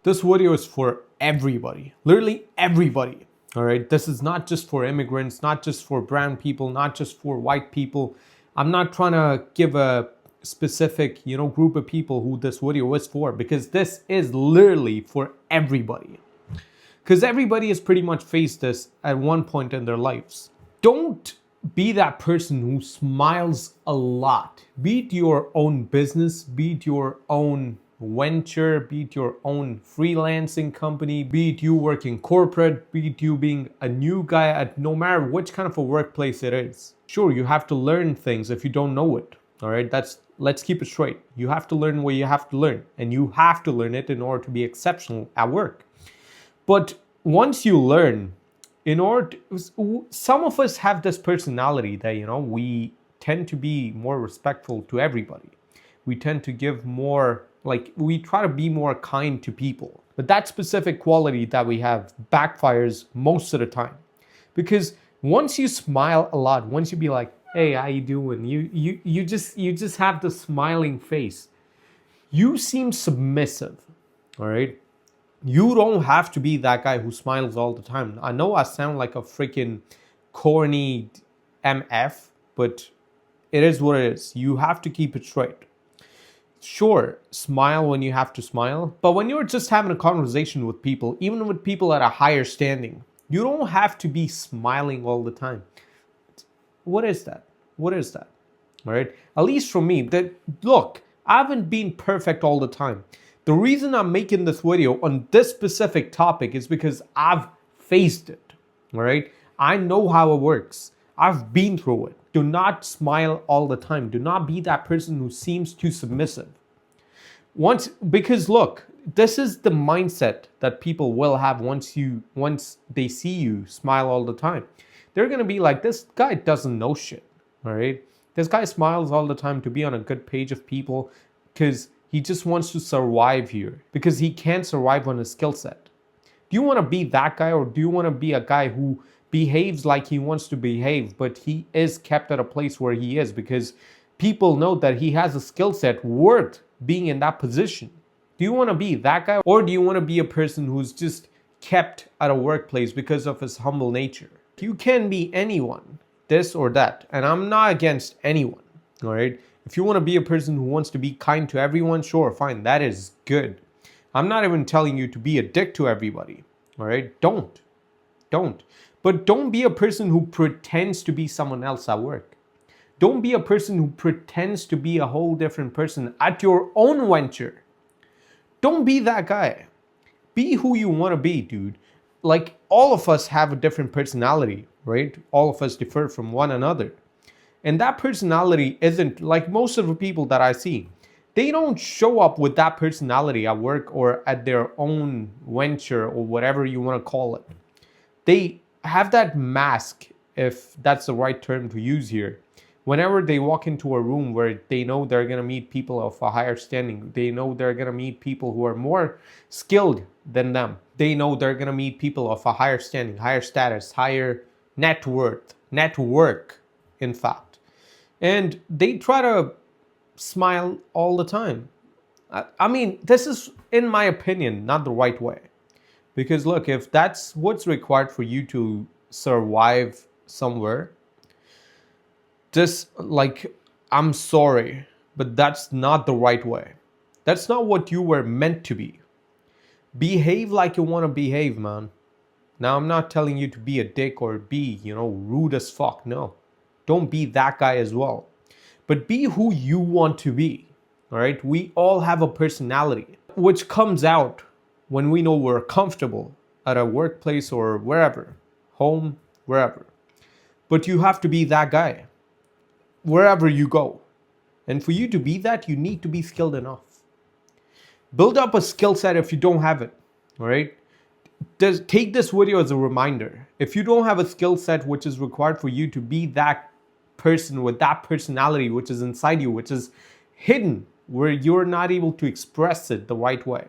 This video is for everybody, literally everybody. All right, this is not just for immigrants, not just for brown people, not just for white people. I'm not trying to give a specific, group of people who this video is for, because this is literally for everybody. Because everybody has pretty much faced this at one point in their lives. Don't be that person who smiles a lot. Be it your own business, be it your own venture, be it your own freelancing company, be it you working corporate, be it you being a new guy at no matter which kind of a workplace it is. Sure, you have to learn things if you don't know it. All right, let's keep it straight. You have to learn what you have to learn, and you have to learn it in order to be exceptional at work. But once you learn, some of us have this personality that, we tend to be more respectful to everybody. We tend to give more, we try to be more kind to people. But that specific quality that we have backfires most of the time. Because once you smile a lot, once you be like, hey, how you doing? You just have the smiling face. You seem submissive, all right? You don't have to be that guy who smiles all the time. I know I sound like a freaking corny MF, but it is what it is. You have to keep it straight. Sure, smile when you have to smile, but when you're just having a conversation with people, even with people at a higher standing, you don't have to be smiling all the time. What is that? What is that? All right? At least for me, look, I haven't been perfect all the time. The reason I'm making this video on this specific topic is because I've faced it, all right? I know how it works. I've been through it. Do not smile all the time. Do not be that person who seems too submissive. Because look, this is the mindset that people will have once they see you smile all the time. They're gonna be like, this guy doesn't know shit, all right? This guy smiles all the time to be on a good page of people because he just wants to survive here, because he can't survive on his skill set. Do you want to be that guy, or do you want to be a guy who behaves like he wants to behave, but he is kept at a place where he is because people know that he has a skill set worth being in that position? Do you want to be that guy, or do you want to be a person who's just kept at a workplace because of his humble nature? You can be anyone, this or that, and I'm not against anyone, all right? If you want to be a person who wants to be kind to everyone, sure, fine, that is good. I'm not even telling you to be a dick to everybody, all right? Don't. But don't be a person who pretends to be someone else at work. Don't be a person who pretends to be a whole different person at your own venture. Don't be that guy. Be who you want to be, dude. Like, all of us have a different personality, right? All of us differ from one another. And that personality isn't, like most of the people that I see, they don't show up with that personality at work or at their own venture or whatever you want to call it. They have that mask, if that's the right term to use here. Whenever they walk into a room where they know they're going to meet people of a higher standing, they know they're going to meet people who are more skilled than them. They know they're going to meet people of a higher standing, higher status, higher net work, in fact. And they try to smile all the time. I mean, this is, in my opinion, not the right way. Because look, if that's what's required for you to survive somewhere, I'm sorry, but that's not the right way. That's not what you were meant to be. Behave like you want to behave, man. Now, I'm not telling you to be a dick or be, rude as fuck. No. Don't be that guy as well. But be who you want to be, all right? We all have a personality, which comes out when we know we're comfortable at a workplace or wherever, home, wherever. But you have to be that guy wherever you go. And for you to be that, you need to be skilled enough. Build up a skill set if you don't have it, all right? Take this video as a reminder. If you don't have a skill set which is required for you to be that person with that personality which is inside you, which is hidden, where you're not able to express it the right way,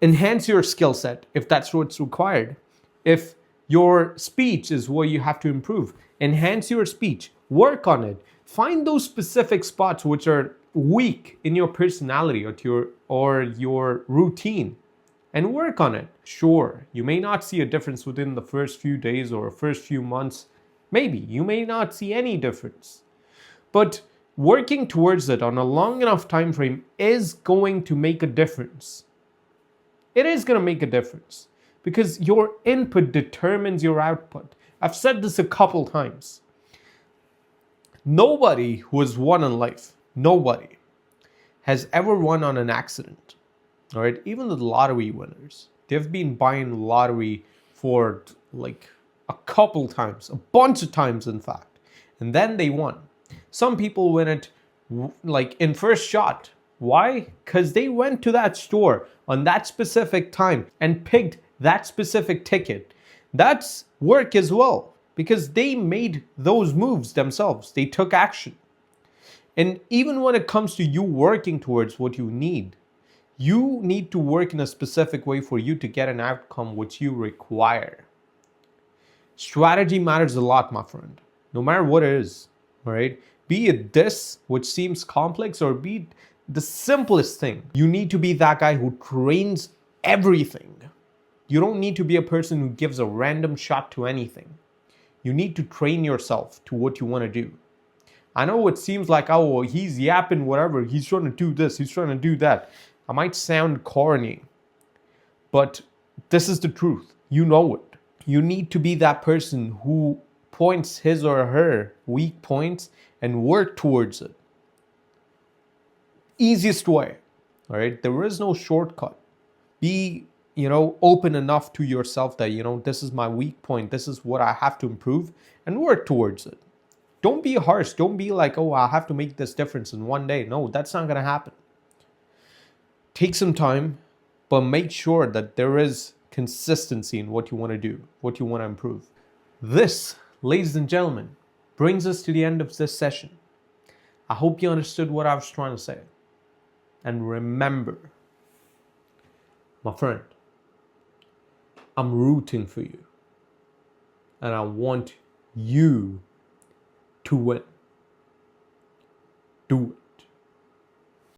enhance your skill set if that's what's required. If your speech is where you have to improve, enhance your speech, work on it. Find those specific spots which are weak in your personality or your routine, and work on it. Sure, you may not see a difference within the first few days or first few months. Maybe you may not see any difference. But working towards it on a long enough time frame is going to make a difference. It is going to make a difference because your input determines your output. I've said this a couple times. Nobody who has won in life, nobody has ever won on an accident. All right, even the lottery winners, they've been buying lottery for like a couple times, a bunch of times, in fact, and then they won. Some people win it like in first shot. Why? Because they went to that store on that specific time and picked that specific ticket. That's work as well because they made those moves themselves. They took action. And even when it comes to you working towards what you need to work in a specific way for you to get an outcome which you require. Strategy matters a lot, my friend, no matter what it is, all right? Be it this, which seems complex, or be it the simplest thing. You need to be that guy who trains everything. You don't need to be a person who gives a random shot to anything. You need to train yourself to what you want to do. I know it seems like, oh, he's yapping whatever. He's trying to do this. He's trying to do that. I might sound corny, but this is the truth. You know it. You need to be that person who points his or her weak points and work towards it. Easiest way, all right? There is no shortcut. Be, open enough to yourself that, this is my weak point. This is what I have to improve and work towards it. Don't be harsh. Don't be like, oh, I have to make this difference in one day. No, that's not going to happen. Take some time, but make sure that there is consistency in what you want to do, what you want to improve. This, ladies and gentlemen, brings us to the end of this session. I hope you understood what I was trying to say. And remember, my friend, I'm rooting for you. And I want you to win. Do it.